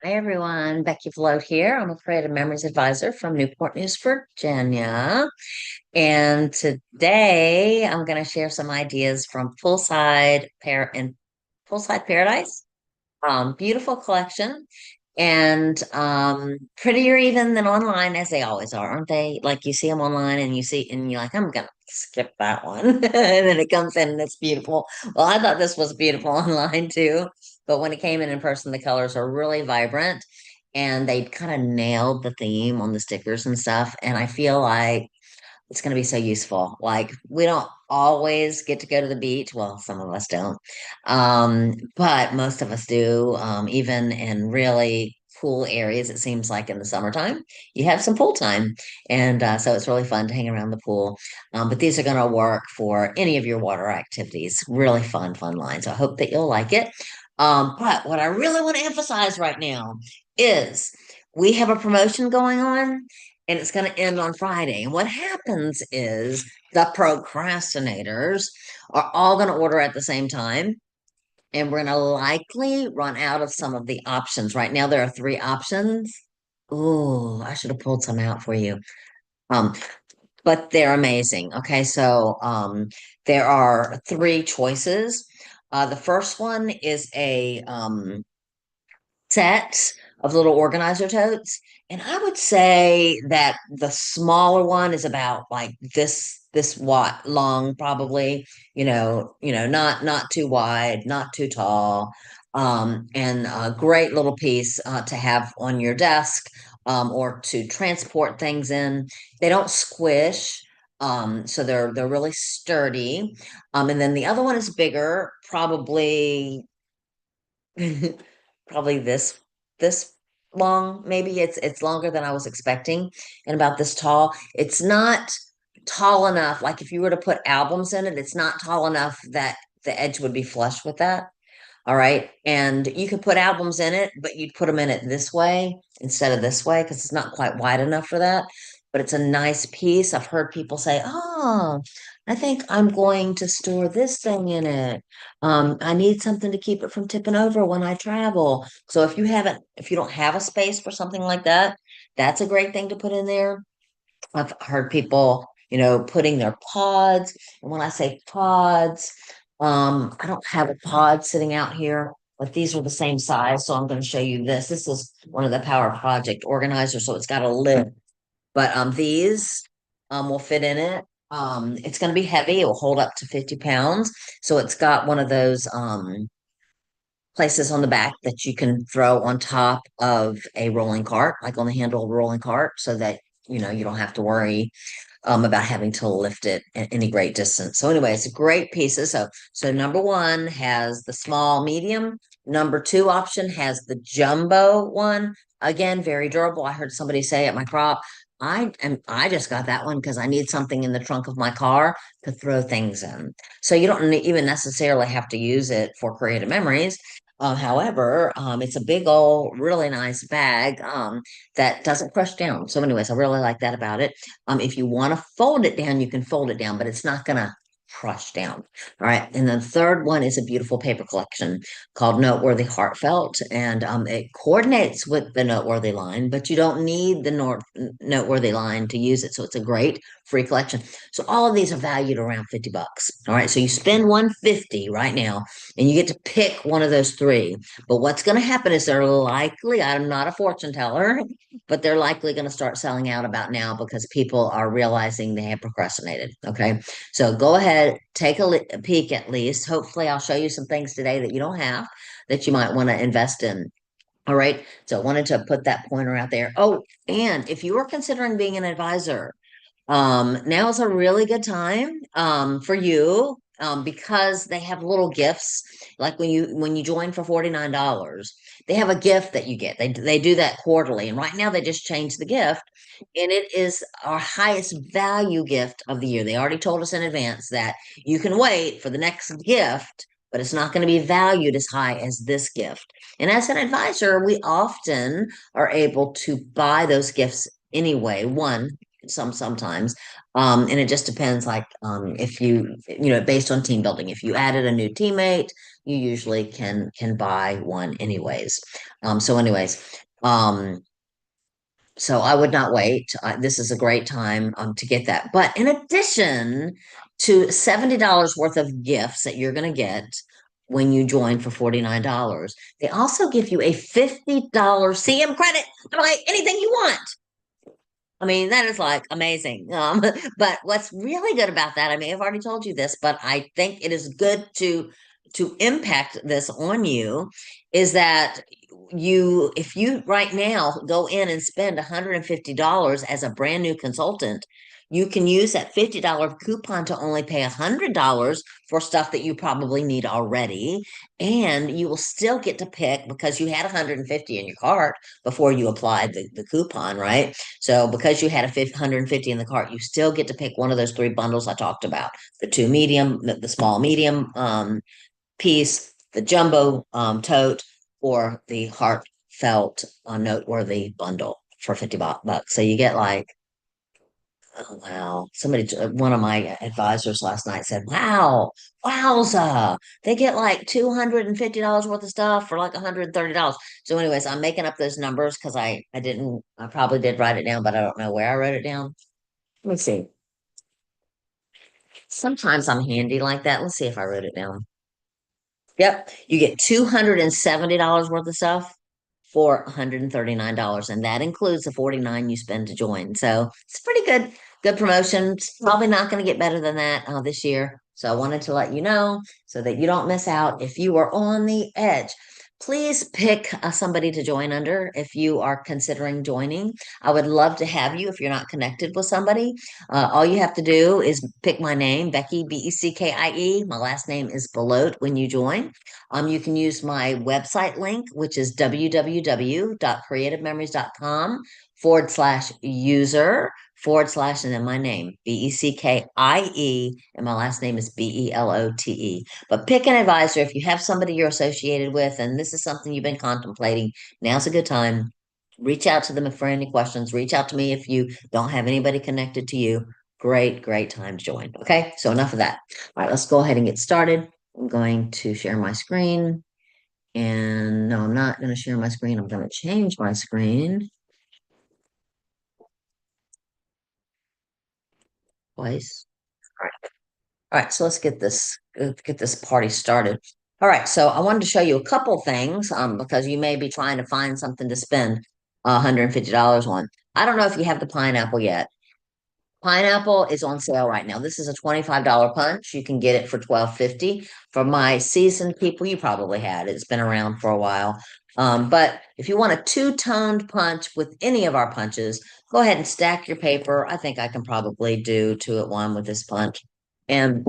Hi everyone, Beckie Belote here. I'm a Creative Memories Advisor from Newport News, Virginia. And today I'm going to share some ideas from Poolside Paradise. Beautiful collection and prettier even than online as they always are, aren't they? Like you see them online and you see and you're like, I'm gonna skip that one. And then it comes in and it's beautiful. Well, I thought this was beautiful online too, but when it came in person, the colors are really vibrant and they kind of nailed the theme on the stickers and stuff. And I feel like it's going to be so useful. Like we don't always get to go to the beach. Well, some of us don't. But most of us do. Even in really cool areas, it seems like in the summertime, you have some pool time. And so it's really fun to hang around the pool. But these are going to work for any of your water activities. Really fun line. So I hope that you'll like it. But what I really want to emphasize right now is we have a promotion going on and it's going to end on Friday. And what happens is the procrastinators are all going to order at the same time. And we're going to likely run out of some of the options. Right now, there are three options. Oh, I should have pulled some out for you. Um, but they're amazing. Okay, so there are three choices. The first one is a set of little organizer totes. And I would say that the smaller one is about like this watt long, probably, not too wide, not too tall. And a great little piece to have on your desk or to transport things in. They don't squish. So they're really sturdy. And then the other one is bigger, probably probably this long. Maybe it's longer than I was expecting and about this tall. It's not tall enough. Like if you were to put albums in it, it's not tall enough that the edge would be flush with that. All right. And you could put albums in it, but you'd put them in it this way instead of this way because it's not quite wide enough for that. But it's a nice piece. I've heard people say, oh, I think I'm going to store this thing in it. I need something to keep it from tipping over when I travel. So if you don't have a space for something like that, that's a great thing to put in there. I've heard people, putting their pods. And when I say pods, I don't have a pod sitting out here, but these are the same size. So I'm going to show you this. This is one of the Power Project organizers, so it's got a lid. But these will fit in it. It's going to be heavy. It will hold up to 50 pounds. So it's got one of those places on the back that you can throw on top of a rolling cart, like on the handle of a rolling cart, so that you don't have to worry about having to lift it any great distance. So anyway, it's a great pieces. So number one has the small, medium. Number two option has the jumbo one. Again, very durable. I heard somebody say at my crop, I just got that one because I need something in the trunk of my car to throw things in. So you don't even necessarily have to use it for creative memories. However, it's a big old, really nice bag that doesn't crush down. So, anyways, I really like that about it. If you want to fold it down, you can fold it down, but it's not going to crush down. All right. And the third one is a beautiful paper collection called Noteworthy Heartfelt. And it coordinates with the Noteworthy line, but you don't need the Noteworthy line to use it. So it's a great free collection. So all of these are valued around 50 bucks. All right. So you spend 150 right now and you get to pick one of those three. But what's going to happen is they're likely, I'm not a fortune teller, but they're likely going to start selling out about now because people are realizing they have procrastinated. Okay. So go ahead, take a peek at least. Hopefully, I'll show you some things today that you don't have that you might want to invest in. All right. So I wanted to put that pointer out there. Oh, and if you are considering being an advisor, now is a really good time for you because they have little gifts. Like when you join for $49, they have a gift that you get. They do that quarterly, and right now they just changed the gift, and it is our highest value gift of the year. They already told us in advance that you can wait for the next gift. But it's not going to be valued as high as this gift. And as an advisor, we often are able to buy those gifts anyway. One, sometimes. And it just depends, like, if based on team building, if you added a new teammate, you usually can buy one anyways. Um, so I would not wait. This is a great time to get that. But in addition to $70 worth of gifts that you're going to get when you join for $49, they also give you a $50 CM credit to buy anything you want. I mean, that is like amazing. But what's really good about that, I mean, I've already told you this, but I think it is good to impact this on you, is that if you right now go in and spend $150 as a brand new consultant, you can use that $50 coupon to only pay $100 for stuff that you probably need already. And you will still get to pick, because you had 150 in your cart before you applied the coupon, right? So because you had a 150 in the cart, you still get to pick one of those three bundles I talked about: the two medium, the small medium piece, the jumbo tote, or the heartfelt noteworthy bundle for 50 bucks. So you get like, oh wow, one of my advisors last night said, wow, wowza, they get like $250 worth of stuff for like $130. So anyways, I'm making up those numbers because I probably did write it down, but I don't know where I wrote it down. Let me see. Sometimes I'm handy like that. Let's see if I wrote it down. Yep, you get $270 worth of stuff for $139, and that includes the 49 you spend to join. So it's pretty good promotion. It's probably not going to get better than that this year. So I wanted to let you know so that you don't miss out. If you are on the edge, please pick somebody to join under if you are considering joining. I would love to have you if you're not connected with somebody. All you have to do is pick my name, Beckie, Beckie. My last name is Belote when you join. You can use my website link, which is www.creativememorys.com/user/, and then my name, Beckie, and my last name is Belote. But pick an advisor if you have somebody you're associated with, and this is something you've been contemplating. Now's a good time. Reach out to them for any questions. Reach out to me if you don't have anybody connected to you. Great time to join. Okay, so enough of that. All right, let's go ahead and get started. I'm going to share my screen. And no, I'm not going to share my screen. I'm going to change my screen twice. All right. All right, so let's get this party started. All right, so I wanted to show you a couple things because you may be trying to find something to spend $150 on. I don't know if you have the pineapple yet. Pineapple is on sale right now. This is a $25 punch. You can get it for $12.50. For my seasoned people, you probably had it. It's been around for a while. But if you want a two-toned punch with any of our punches, go ahead and stack your paper. I think I can probably do two at one with this punch. And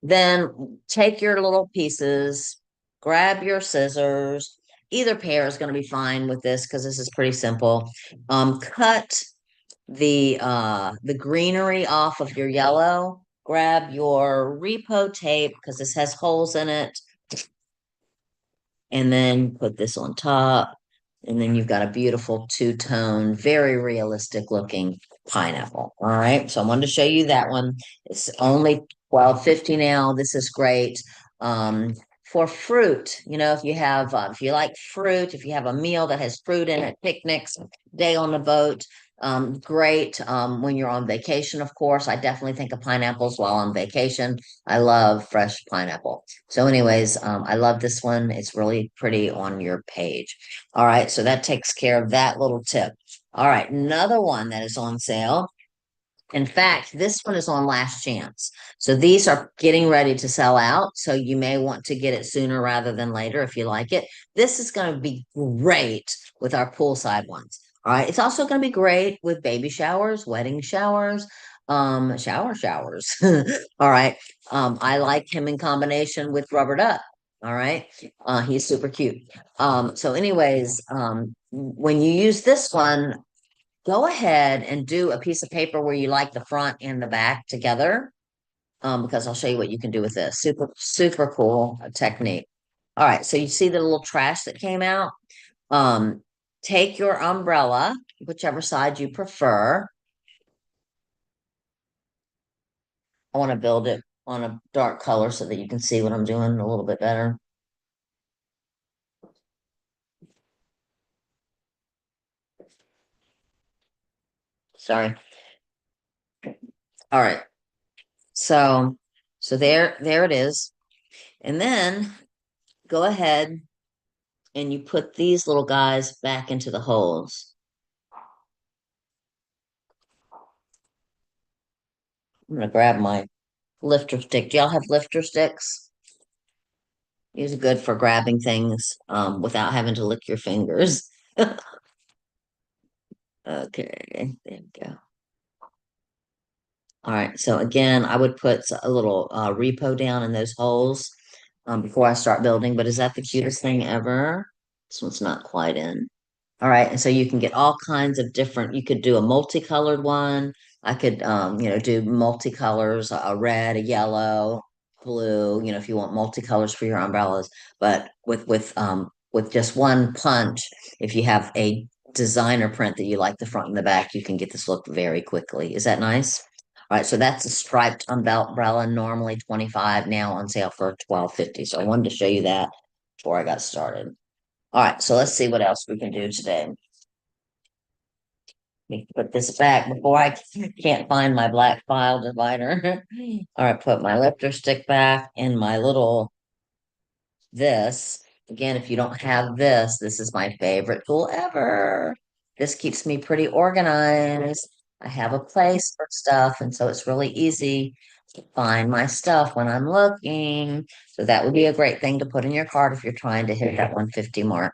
then take your little pieces, grab your scissors. Either pair is going to be fine with this because this is pretty simple. Cut the greenery off of your yellow. Grab your repo tape because this has holes in it, and then put this on top. And then you've got a beautiful two-tone, very realistic looking pineapple. All right. So I wanted to show you that one. It's only $12.50 now. This is great. For fruit, if you like fruit, if you have a meal that has fruit in it, picnics, day on the boat, great. When you're on vacation, of course, I definitely think of pineapples while on vacation. I love fresh pineapple. So anyways, I love this one. It's really pretty on your page. All right, so that takes care of that little tip. All right, another one that is on sale. In fact, this one is on last chance. So these are getting ready to sell out. So you may want to get it sooner rather than later if you like it. This is going to be great with our poolside ones. All right. It's also going to be great with baby showers, wedding showers, showers. All right. I like him in combination with Rubber Duck. All right. He's super cute. So anyways, when you use this one, go ahead and do a piece of paper where you like the front and the back together. Because I'll show you what you can do with this. Super cool technique. All right, so you see the little trash that came out? Um, take your umbrella, whichever side you prefer, I want to build it on a dark color so that you can see what I'm doing a little bit better. Sorry. All right. So, there it is. And then go ahead and you put these little guys back into the holes. I'm gonna grab my lifter stick. Do y'all have lifter sticks? These are good for grabbing things without having to lick your fingers. Okay, there we go. All right, so again, I would put a little repo down in those holes before I start building, but is that the cutest thing ever? This one's not quite in. All right, and so you can get all kinds of different, you could do a multicolored one. I could, do multicolors, a red, a yellow, blue, if you want multicolors for your umbrellas. But with just one punch, if you have a designer print that you like the front and the back, you can get this look very quickly. Is that nice? All right, so that's a striped umbrella, normally 25, now on sale for 12.50. So I wanted to show you that before I got started. All right, so let's see what else we can do today. Let me put this back before I can't find my black file divider. All right, put my lifter stick back in my little this. Again, if you don't have this, this is my favorite tool ever. This keeps me pretty organized. I have a place for stuff, and so it's really easy to find my stuff when I'm looking. So that would be a great thing to put in your cart if you're trying to hit that 150 mark.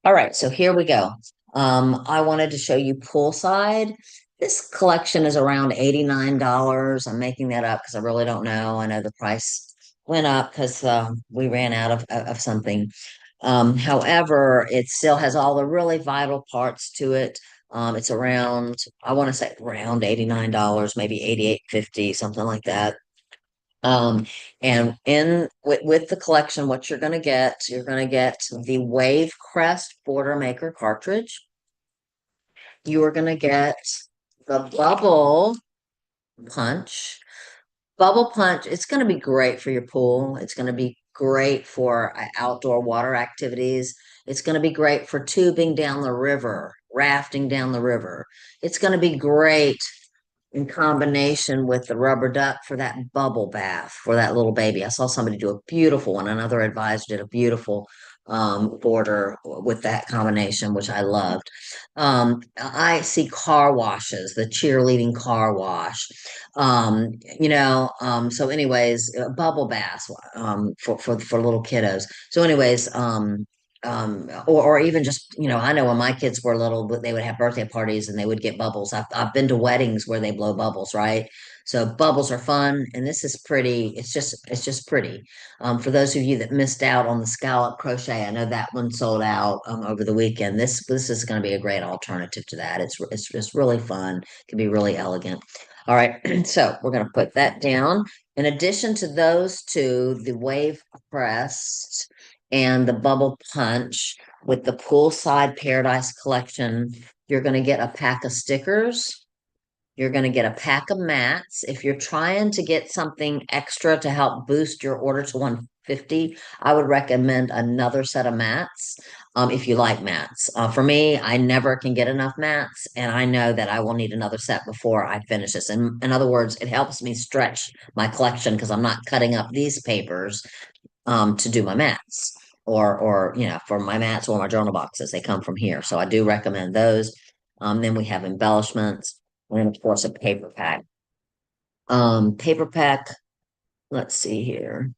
All right, so here we go. I wanted to show you Poolside. This collection is around $89. I'm making that up because I really don't know. I know the price went up because we ran out of something. However, it still has all the really vital parts to it. It's around, I want to say around $89, maybe 88.50, something like that. Um, and in with the collection, what you're gonna get the Wave Crest Border Maker cartridge. You are gonna get the Bubble Punch. Bubble Punch, it's gonna be great for your pool. It's gonna be great for outdoor water activities. It's gonna be great for tubing down the river, rafting down the river. It's gonna be great in combination with the rubber duck for that bubble bath for that little baby. I saw somebody do a beautiful one. Another advisor did a beautiful border with that combination, which I loved. I see car washes, the cheerleading car wash. So anyways, bubble baths for little kiddos. So anyways, or even just, I know when my kids were little, they would have birthday parties and they would get bubbles. I've been to weddings where they blow bubbles, right? So bubbles are fun, and this is pretty. It's just pretty. For those of you that missed out on the scallop crochet, I know that one sold out over the weekend. This is going to be a great alternative to that. It's just really fun. It can be really elegant. All right, so we're going to put that down. In addition to those two, the Wave Crest and the Bubble Punch with the Poolside Paradise collection, you're going to get a pack of stickers. You're going to get a pack of mats. If you're trying to get something extra to help boost your order to 150, I would recommend another set of mats. If you like mats. For me, I never can get enough mats, and I know that I will need another set before I finish this. And in other words, it helps me stretch my collection because I'm not cutting up these papers to do my mats or for my mats or my journal boxes. They come from here. So I do recommend those. Then we have embellishments and then of course a paper pack. Paper pack, let's see here.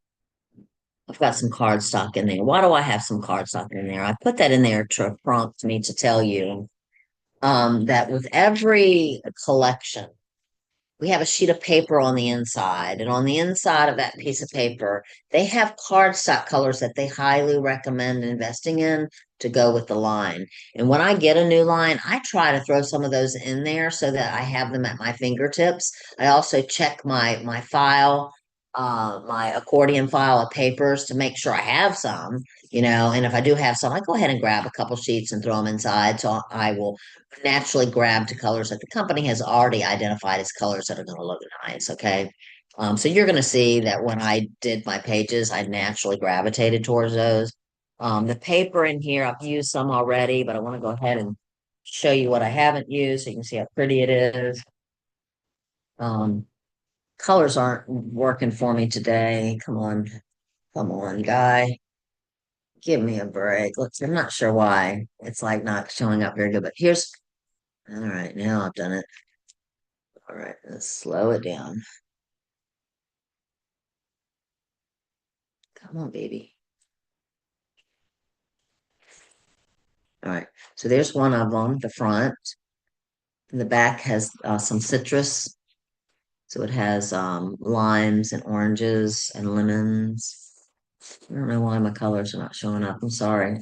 I've got some cardstock in there. Why do I have some cardstock in there? I put that in there to prompt me to tell you that with every collection, we have a sheet of paper on the inside, and on the inside of that piece of paper, they have cardstock colors that they highly recommend investing in to go with the line. And when I get a new line, I try to throw some of those in there so that I have them at my fingertips. I also check my file, my accordion file of papers to make sure I have some, and if I do have some, I go ahead and grab a couple sheets and throw them inside. So I will naturally grab to colors that the company has already identified as colors that are going to look nice. Okay. So you're going to see that when I did my pages, I naturally gravitated towards those. The paper in here, I've used some already, but I want to go ahead and show you what I haven't used so you can see how pretty it is. Um, colors aren't working for me today. Come on, guy. Give me a break. I'm not sure why. It's like not showing up very good, but all right, now I've done it. All right, let's slow it down. Come on, baby. All right, so there's one of them, the front. And the back has some citrus. So it has limes and oranges and lemons. I don't know why my colors are not showing up. I'm sorry.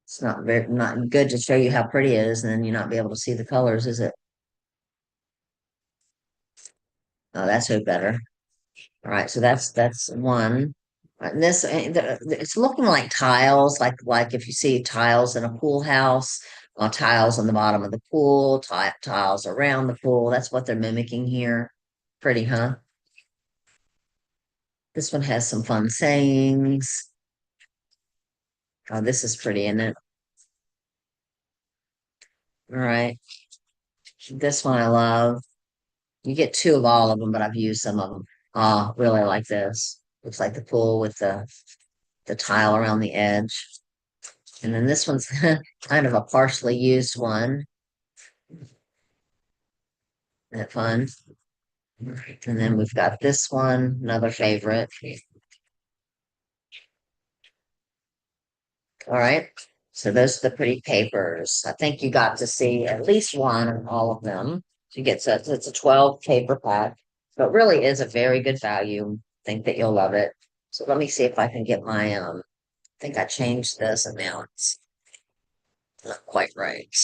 It's not good to show you how pretty it is and then you not be able to see the colors, is it? Oh, that's way better. All right, so that's one. And it's looking like tiles, like if you see tiles in a pool house, tiles on the bottom of the pool, tiles around the pool. That's what they're mimicking here. Pretty, huh? This one has some fun sayings. Oh, this is pretty, isn't it? All right. This one I love. You get two of all of them, but I've used some of them. Oh, really like this. Looks like the pool with the tile around the edge. And then this one's kind of a partially used one. Isn't that fun? And then we've got this one, another favorite. All right. So those are the pretty papers. I think you got to see at least one of all of them. So you get it's a 12 paper pack, but really is a very good value. Think that you'll love it. So let me see if I can get my I think I changed this and now it's not quite right.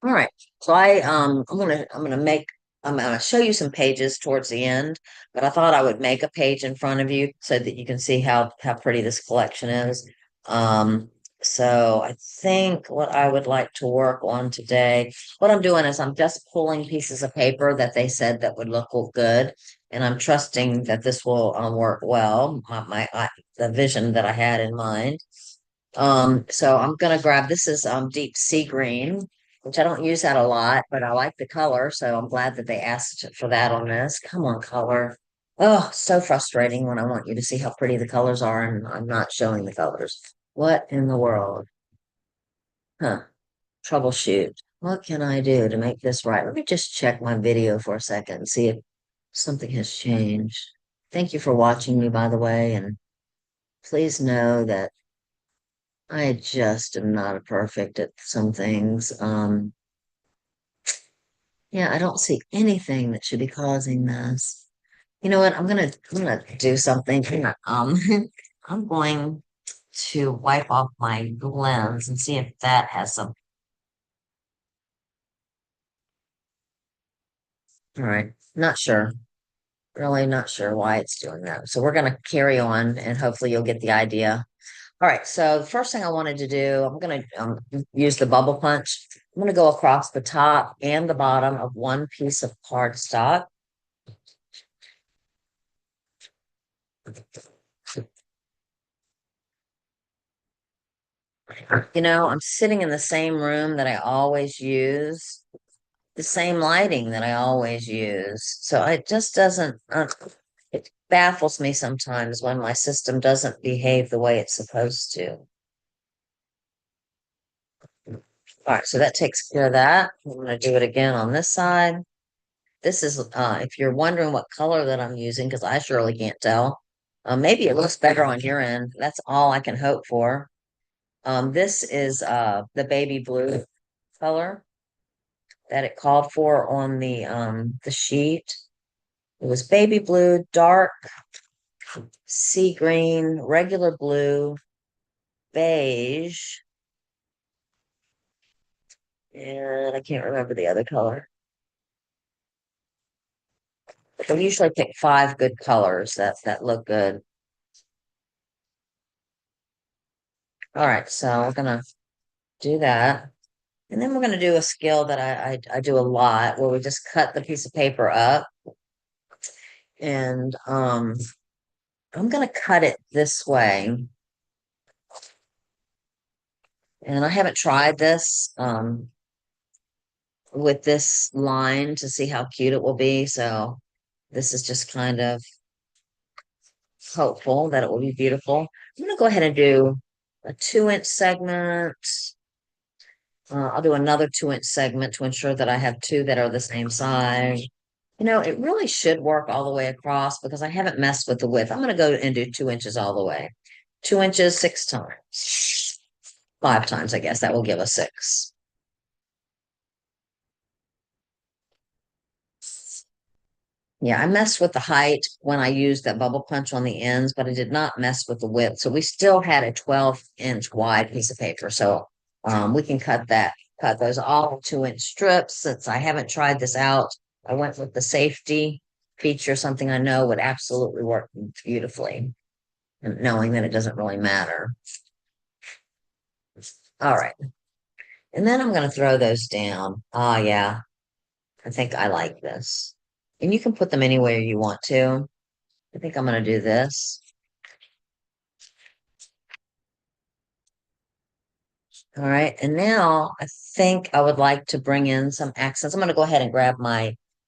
All right. So I'm gonna show you some pages towards the end, but I thought I would make a page in front of you so that you can see how pretty this collection is. Um, so I think what I would like to work on today, what I'm doing is I'm just pulling pieces of paper that they said that would look good, and I'm trusting that this will work well. The vision that I had in mind. So I'm gonna grab this is deep sea green, which I don't use that a lot, but I like the color, so I'm glad that they asked for that on this. Come on, color. Oh, so frustrating when I want you to see how pretty the colors are and I'm not showing the colors. What in the world? Huh. Troubleshoot. What can I do to make this right? Let me just check my video for a second and see if something has changed. Thank you for watching me, by the way, and please know that I just am not perfect at some things. Yeah, I don't see anything that should be causing this. You know what? I'm gonna do something. I'm going to wipe off my lens and see if that has some. All right, not sure. Really not sure why it's doing that. So we're gonna carry on, and hopefully you'll get the idea. All right, so the first thing I wanted to do, I'm going to use the bubble punch. I'm going to go across the top and the bottom of one piece of cardstock. You know, I'm sitting in the same room that I always use, the same lighting that I always use. So it just doesn't, it baffles me sometimes when my system doesn't behave the way it's supposed to. All right, so that takes care of that. I'm going to do it again on this side. This is, if you're wondering what color that I'm using, because I surely can't tell. Maybe it looks better on your end. That's all I can hope for. This is the baby blue color that it called for on the sheet. It was baby blue, dark sea green, regular blue, beige, and I can't remember the other color. I usually pick five good colors that look good. All right, so I'm gonna do that. And then we're going to do a skill that I do a lot where we just cut the piece of paper up. And I'm going to cut it this way. And I haven't tried this with this line to see how cute it will be. So this is just kind of hopeful that it will be beautiful. I'm going to go ahead and do a 2-inch segment. I'll do another 2-inch segment to ensure that I have two that are the same size. You know, it really should work all the way across because I haven't messed with the width. I'm going to go and do 2 inches all the way. 2 inches, 6 times. 5 times, I guess. That will give us 6. Yeah, I messed with the height when I used that bubble punch on the ends, but I did not mess with the width. So we still had a 12-inch wide piece of paper. So we can cut those all 2-inch strips. Since I haven't tried this out, I went with the safety feature, something I know would absolutely work beautifully, and knowing that it doesn't really matter. All right. And then I'm going to throw those down. Oh, yeah. I think I like this. And you can put them anywhere you want to. I think I'm going to do this. All right. And now I think I would like to bring in some accents. I'm going to go ahead and grab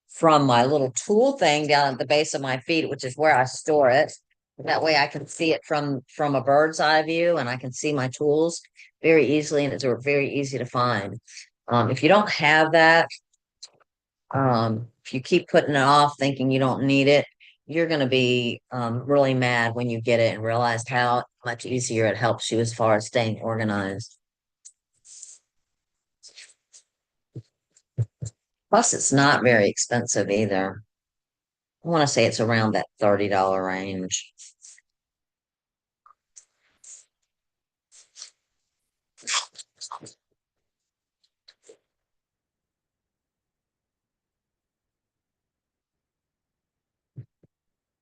from my little tool thing down at the base of my feet, which is where I store it. That way I can see it from a bird's eye view and I can see my tools very easily, and it's very easy to find. If you don't have that, if you keep putting it off thinking you don't need it, you're going to be really mad when you get it and realize how much easier it helps you as far as staying organized. Plus, it's not very expensive either. I want to say it's around that $30 range.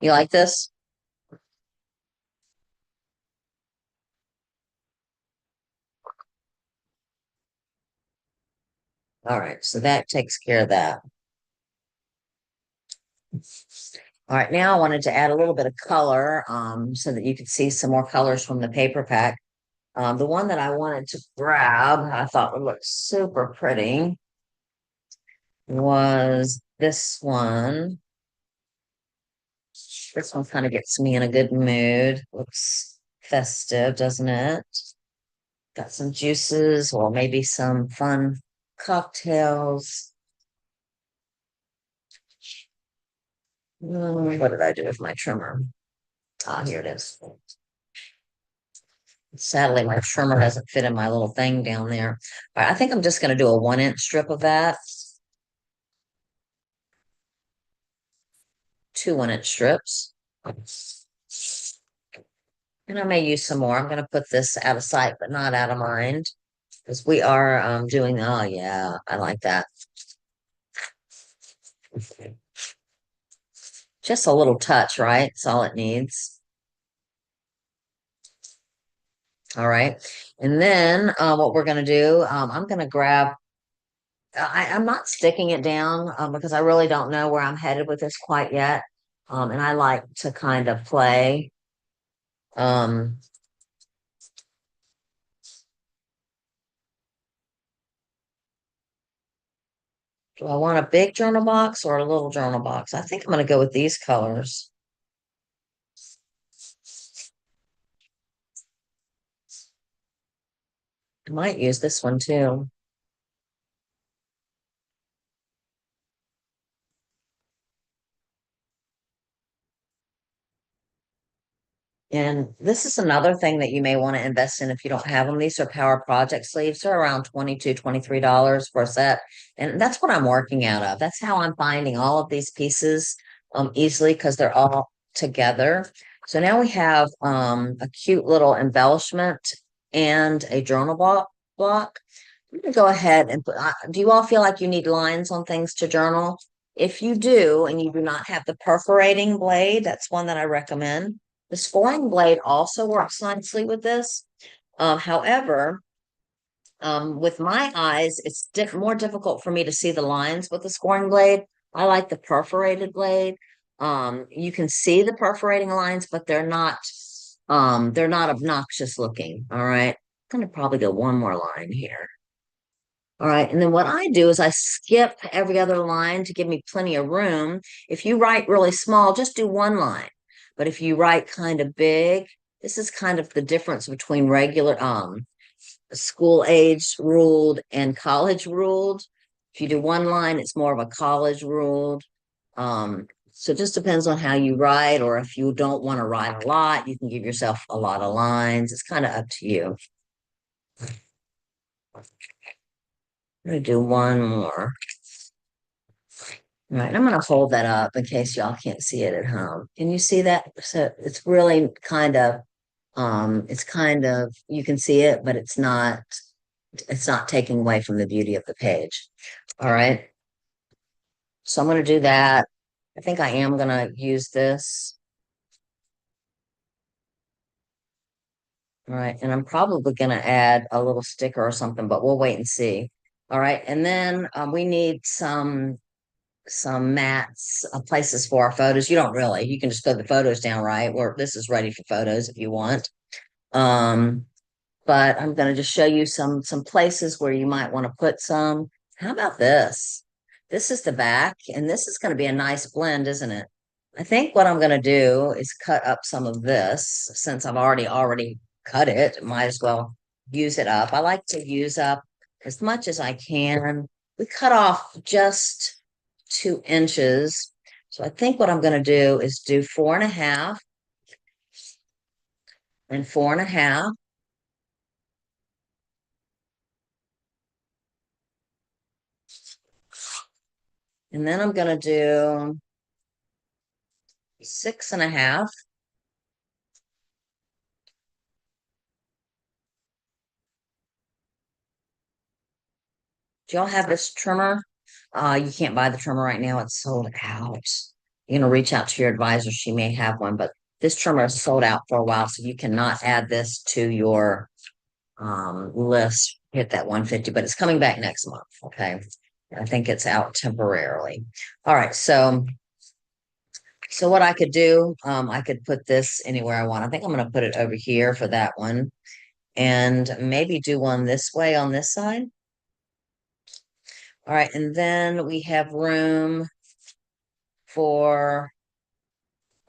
You like this? All right, so that takes care of that. All right, now I wanted to add a little bit of color so that you could see some more colors from the paper pack. The one that I wanted to grab, I thought would look super pretty, was this one. This one kind of gets me in a good mood. Looks festive, doesn't it? Got some juices or maybe some fun cocktails. What did I do with my trimmer? Ah, here it is. Sadly, my trimmer doesn't fit in my little thing down there. All right, I think I'm just going to do a 1-inch strip of that. 2 1-inch strips. And I may use some more. I'm going to put this out of sight, but not out of mind. Because we are doing, oh yeah, I like that. Just a little touch, right? That's all it needs. All right. And then what we're going to do, I'm going to grab, I'm not sticking it down because I really don't know where I'm headed with this quite yet. And I like to kind of play. Um, do I want a big journal box or a little journal box? I think I'm going to go with these colors. I might use this one too. And this is another thing that you may want to invest in if you don't have them. These are Power Project sleeves. They're around $22, $23 for a set. And that's what I'm working out of. That's how I'm finding all of these pieces easily because they're all together. So now we have a cute little embellishment and a journal block. I'm going to go ahead and put, do you all feel like you need lines on things to journal? If you do, and you do not have the perforating blade, that's one that I recommend. The scoring blade also works nicely with this. However, with my eyes, it's more difficult for me to see the lines with the scoring blade. I like the perforated blade. You can see the perforating lines, but they're not obnoxious looking. All right. I'm gonna probably go one more line here. All right. And then what I do is I skip every other line to give me plenty of room. If you write really small, just do one line. But if you write kind of big, this is kind of the difference between regular school age ruled and college ruled. If you do one line, it's more of a college ruled. So it just depends on how you write, or if you don't want to write a lot, you can give yourself a lot of lines. It's kind of up to you. I'm gonna do one more. All right, I'm gonna hold that up in case y'all can't see it at home. Can you see that? So it's really it's kind of, you can see it, but it's not taking away from the beauty of the page. All right. So I'm going to do that. I think I am going to use this. All right. And I'm probably going to add a little sticker or something, but we'll wait and see. All right. And then we need some mats, places for our photos. You don't really, you can just put the photos down, right? Where this is ready for photos if you want. But I'm going to just show you some places where you might want to put some. How about this? This is the back, and this is going to be a nice blend, isn't it? I think what I'm going to do is cut up some of this since I've already cut it. Might as well use it up. I like to use up as much as I can. We cut off just 2 inches. So I think what I'm going to do is do 4.5 and 4.5. And then I'm going to do 6.5. Do y'all have this trimmer? You can't buy the trimmer right now. It's sold out. You're going to reach out to your advisor. She may have one, but this trimmer is sold out for a while. So you cannot add this to your list. Hit that 150, but it's coming back next month. Okay. I think it's out temporarily. All right. So what I could do, I could put this anywhere I want. I think I'm going to put it over here for that one, and maybe do one this way on this side. All right, and then we have room for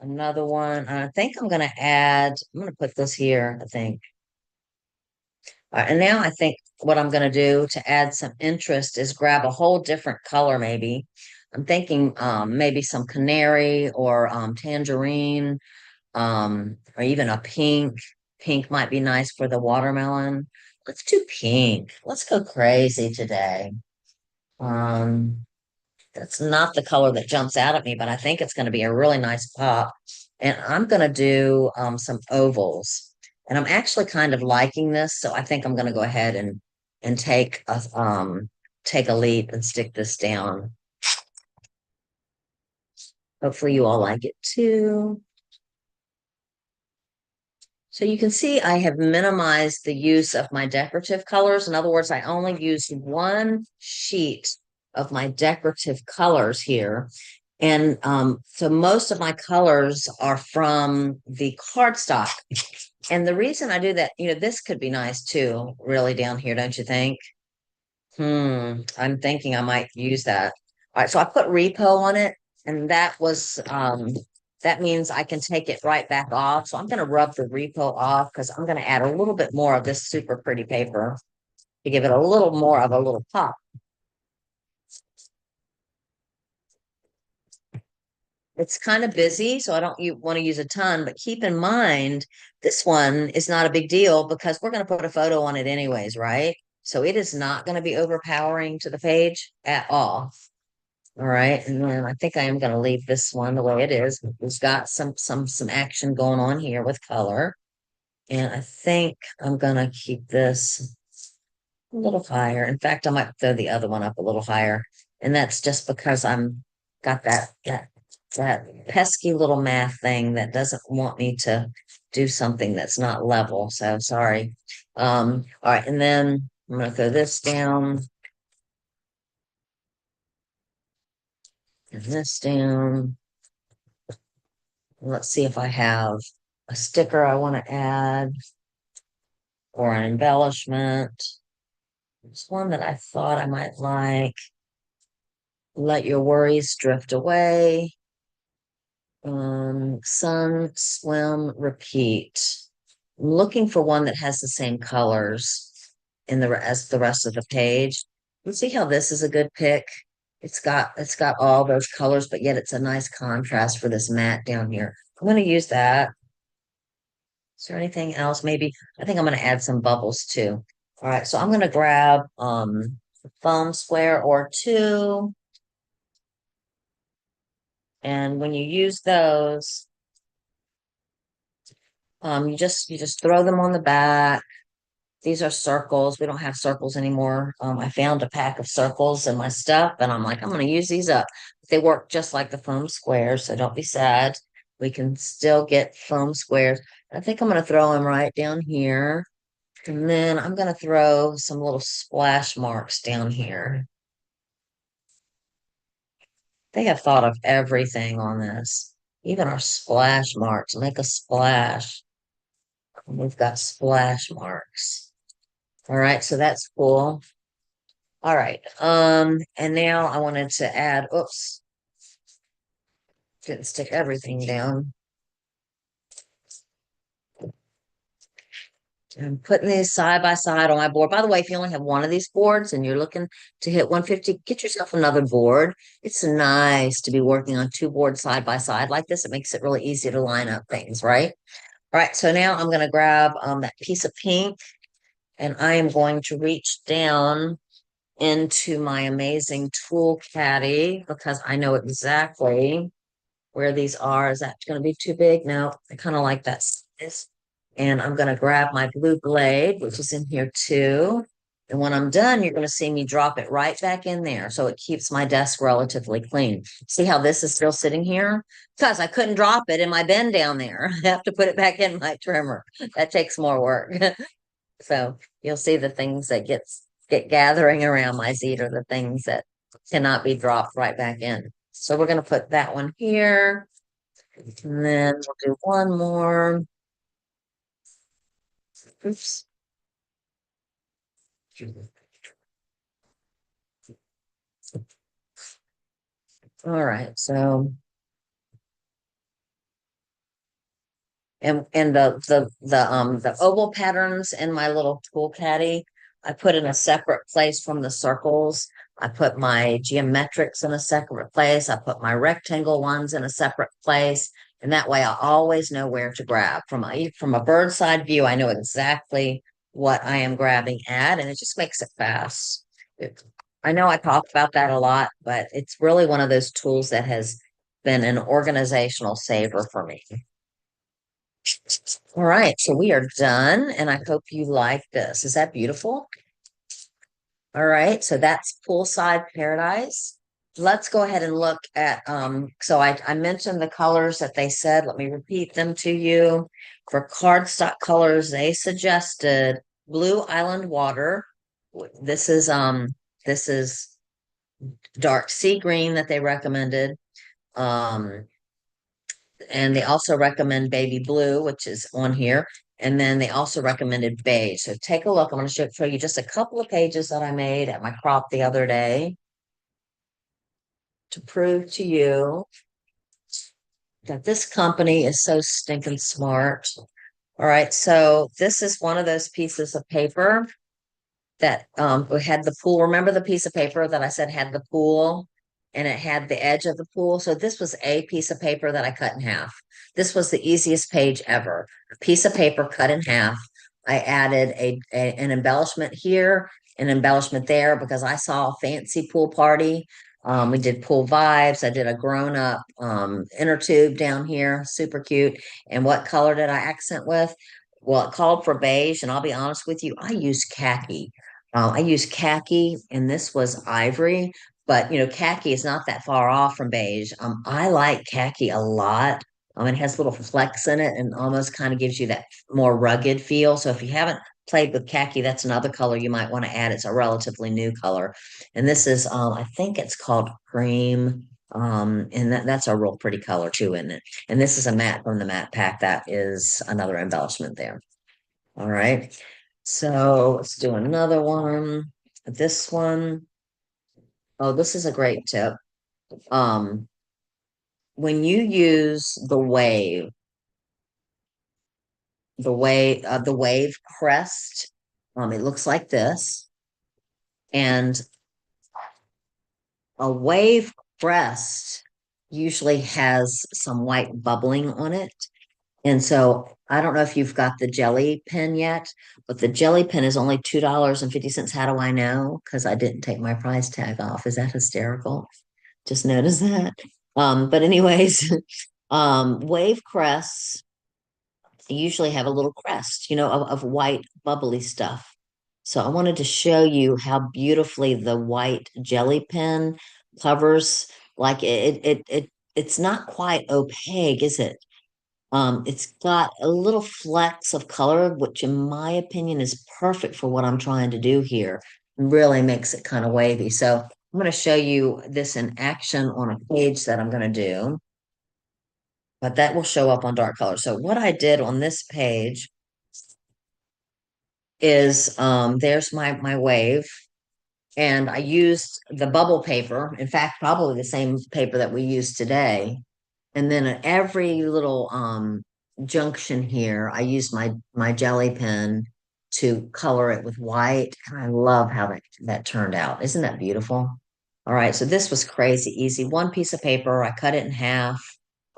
another one. I think I'm going to put this here, I think. All right, and now I think what I'm going to do to add some interest is grab a whole different color, maybe. I'm thinking maybe some canary or tangerine, or even a pink. Pink might be nice for the watermelon. Let's do pink. Let's go crazy today. Um, That's not the color that jumps out at me, but I think it's going to be a really nice pop. And I'm going to do some ovals. And I'm actually kind of liking this, so I think I'm going to go ahead and take a leap and stick this down. Hopefully you all like it too. So you can see I have minimized the use of my decorative colors. In other words, I only used one sheet of my decorative colors here. And so most of my colors are from the cardstock. And the reason I do that, this could be nice too, really down here, don't you think? I'm thinking I might use that. All right, so I put repo on it, and that means I can take it right back off. So I'm going to rub the repo off because I'm going to add a little bit more of this super pretty paper to give it a little more of a little pop. It's kind of busy, so I don't want to use a ton, but keep in mind, this one is not a big deal because we're going to put a photo on it anyways, right? So it is not going to be overpowering to the page at all. All right, and then I think I am going to leave this one the way it is. We've got some action going on here with color, and I think I'm going to keep this a little higher. In fact, I might throw the other one up a little higher, and that's just because I'm got that pesky little math thing that doesn't want me to do something that's not level. So sorry. All right, and then I'm gonna throw this down and this down. Let's see if I have a sticker I want to add or an embellishment. There's one that I thought I might like. Let your worries drift away. Sun, swim, repeat. I'm looking for one that has the same colors in the as the rest of the page. You see how this is a good pick? It's got all those colors, but yet it's a nice contrast for this matte down here. I'm going to use that. Is there anything else? Maybe I think I'm going to add some bubbles too. All right, so I'm going to grab a foam square or two, and when you use those, you just throw them on the back. These are circles. We don't have circles anymore. I found a pack of circles in my stuff, and I'm like, I'm going to use these up. They work just like the foam squares, so don't be sad. We can still get foam squares. I think I'm going to throw them right down here. And then I'm going to throw some little splash marks down here. They have thought of everything on this. Even our splash marks. Make a splash. We've got splash marks. All right, so that's cool. All right. And now I wanted to add, oops, didn't stick everything down. I'm putting these side by side on my board. By the way, if you only have one of these boards and you're looking to hit 150, get yourself another board. It's nice to be working on two boards side by side like this. It makes it really easy to line up things, right? All right, so now I'm going to grab that piece of pink, and I am going to reach down into my amazing tool caddy because I know exactly where these are. Is that going to be too big? No, I kind of like that size. And I'm going to grab my blue blade, which is in here too. And when I'm done, you're going to see me drop it right back in there. So it keeps my desk relatively clean. See how this is still sitting here? Because I couldn't drop it in my bin down there. I have to put it back in my trimmer. That takes more work. So you'll see the things that get gathering around my seat are the things that cannot be dropped right back in. So we're going to put that one here. And then we'll do one more. Oops. All right. So, and the oval patterns in my little tool caddy, I put in a separate place from the circles. I put my geometrics in a separate place. I put my rectangle ones in a separate place. And that way I always know where to grab. From a bird's eye view, I know exactly what I am grabbing at, and it just makes it fast. I know I talk about that a lot, but it's really one of those tools that has been an organizational saver for me. All right, so we are done, and I hope you like this. Is that beautiful? All right, so that's Poolside Paradise. Let's go ahead and look at so I mentioned the colors that they said. Let me repeat them to you. For cardstock colors, they suggested Blue Island Water. This is dark sea green that they recommended. Um, and they also recommend baby blue, which is on here. And then they also recommended beige. So take a look. I'm going to show you just a couple of pages that I made at my crop the other day to prove to you that this company is so stinking smart. All right. So this is one of those pieces of paper that we had the pool. Remember the piece of paper that I said had the pool and it had the edge of the pool? So this was a piece of paper that I cut in half. This was the easiest page ever. A piece of paper cut in half. I added an embellishment here, an embellishment there because I saw a fancy pool party. We did pool vibes. I did a grown-up inner tube down here, super cute. And what color did I accent with? Well, it called for beige, and I'll be honest with you, I used khaki, and this was ivory, but khaki is not that far off from beige. I like khaki a lot. It has little flecks in it and almost kind of gives you that more rugged feel. So if you haven't played with khaki, that's another color you might want to add. It's a relatively new color. And this is, I think it's called cream. And that's a real pretty color too, isn't it? And this is a matte from the matte pack. That is another embellishment there. All right. So let's do another one. This one, oh, this is a great tip. Um, when you use the wave crest, it looks like this. And a wave crest usually has some white bubbling on it. And so I don't know if you've got the jelly pen yet, but the jelly pen is only $2.50. How do I know? Because I didn't take my price tag off. Is that hysterical? Just notice that. But anyways, wave crests usually have a little crest, of white bubbly stuff. So I wanted to show you how beautifully the white jelly pen covers, like it's not quite opaque, is it? It's got a little flecks of color, which in my opinion is perfect for what I'm trying to do here. Really makes it kind of wavy. So I'm going to show you this in action on a page that I'm going to do, but that will show up on dark color. So what I did on this page is there's my wave, and I used the bubble paper. In fact, probably the same paper that we use today. And then at every little junction here, I used my jelly pen to color it with white. And I love how that turned out. Isn't that beautiful? All right, so this was crazy easy. One piece of paper, I cut it in half.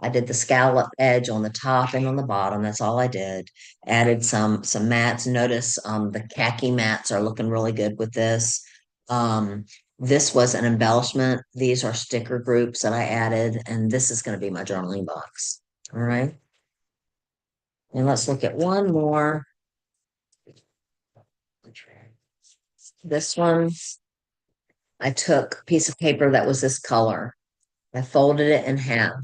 I did the scallop edge on the top and on the bottom. That's all I did. Added some mats. Notice the khaki mats are looking really good with this. This was an embellishment. These are sticker groups that I added, and this is going to be my journaling box. All right. And let's look at one more. This one, I took a piece of paper that was this color. I folded it in half,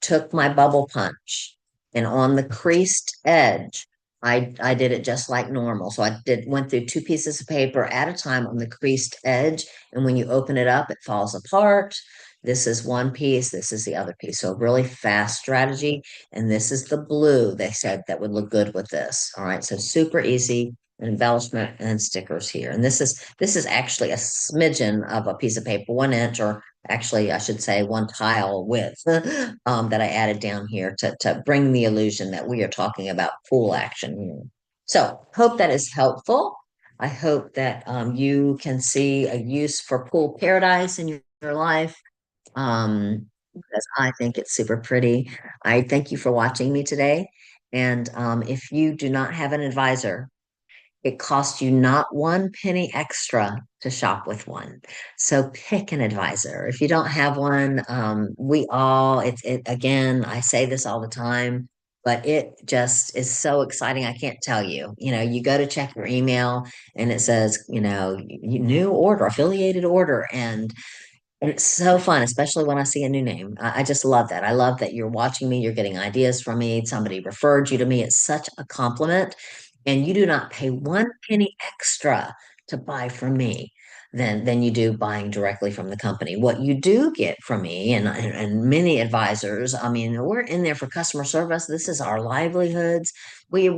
took my bubble punch, and on the creased edge, I did it just like normal. So I went through two pieces of paper at a time on the creased edge, and when you open it up, it falls apart. This is one piece, this is the other piece. So really fast strategy. And this is the blue they said that would look good with this. All right, so super easy embellishment and stickers here. And this is actually a smidgen of a piece of paper, 1 inch, or actually I should say one tile width that I added down here to bring the illusion that we are talking about pool action here. So hope that is helpful. I hope that you can see a use for Pool Paradise in your life, because I think it's super pretty. I thank you for watching me today. And if you do not have an advisor, it costs you not one penny extra to shop with one. So pick an advisor. If you don't have one, it again, I say this all the time, but it just is so exciting. I can't tell you. You go to check your email and it says, new order, affiliated order. And it's so fun, especially when I see a new name. I just love that. I love that you're watching me, you're getting ideas from me. Somebody referred you to me. It's such a compliment. And you do not pay one penny extra to buy from me than you do buying directly from the company. What you do get from me and many advisors, I mean, we're in there for customer service. This is our livelihoods. We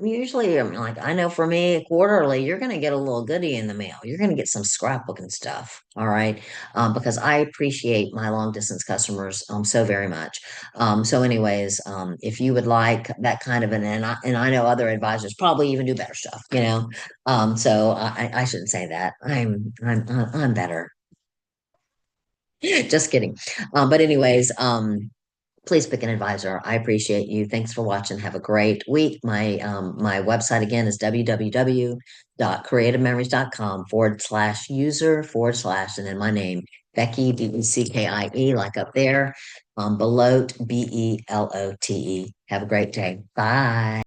usually, I mean, like I know for me, quarterly, you're going to get a little goodie in the mail. You're going to get some scrapbook and stuff. All right, because I appreciate my long distance customers so very much. So, anyways, if you would like that kind of and I know other advisors probably even do better stuff. So I shouldn't say that. I'm better. Just kidding. But anyways, please pick an advisor. I appreciate you. Thanks for watching. Have a great week. My website again is www.creativememories.com/user/ and then my name, Beckie, Beckie, like up there. Belote, Belote. Have a great day. Bye.